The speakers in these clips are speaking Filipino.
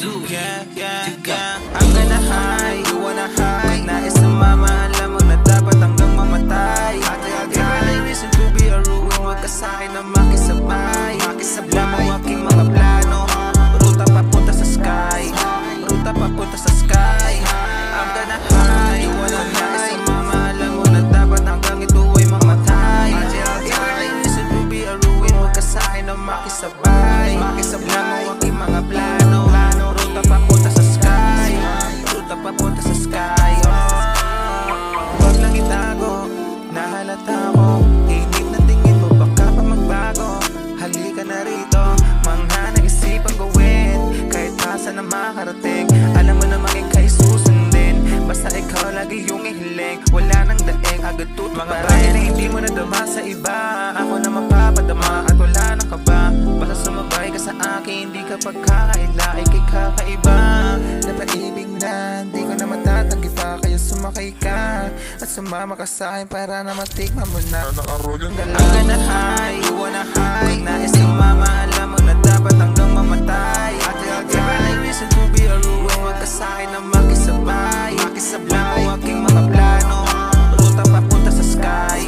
Zoo, yeah, I'm gonna high, you wanna high. Nais na mama, alam mo na dapat hanggang mamatay. Kaya reason to be a ruin, huwag ka sa'kin na makisabay. Alam mo aking mga plano, ruta papunta sa sky. Ruta papunta sa sky. I'm gonna high, you wanna high. Nais na mama, alam mo na dapat hanggang ito ay mamatay. Kaya reason to be a ruin, huwag ka sa'kin na makisabay. Alam mo aking mga plano, ruta papunta sa sky. Ruta papunta sa sky. Huwag lang itago, nahalata ko. Init na tingin mo, baka pa magbago. Halika na rito, mga nag-isipang gawin. Kahit asa na makarating, alam mo namang ika'y susundin. Basta ikaw lagi yung ihiling, wala nang daing, agad tutuparin. Mga bagay na hindi mo nadama sa iba, ako na mapapadama at wala nang kaba. Basta sumabay ka sa akin, hindi ka pagkakaila, ika'y kakaiba. Napaibig na, hindi ko na matatanggi pa, kaya sumakay ka at sumama ka sa'kin para na matikman mo na. I'm gonna high, you wanna high. Nais ng mama, alam mo na dapat hanggang mamatay. Kaya reason to be a ruin, huwag ka sa'kin na makisabay. Alam mo aking mga plano, ruta papunta sa sky.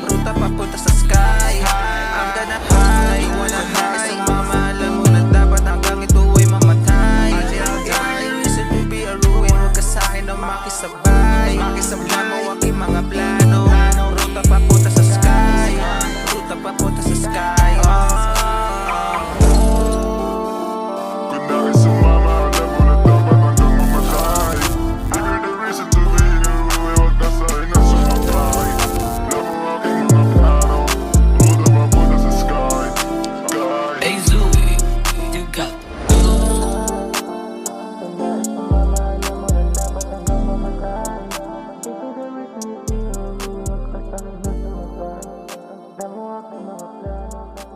Ruta papunta sa sky. I'm gonna high, you wanna high. Nais ng mama, alam mo na dapat hanggang ito ay mamatay. Kaya reason to be a ruin, huwag ka sa'kin na makisabay. Alam mo aking mga plano, ruta papunta sa sky. Ruta papunta sa sky. Hey Zoo, you got Damo ako mga plano.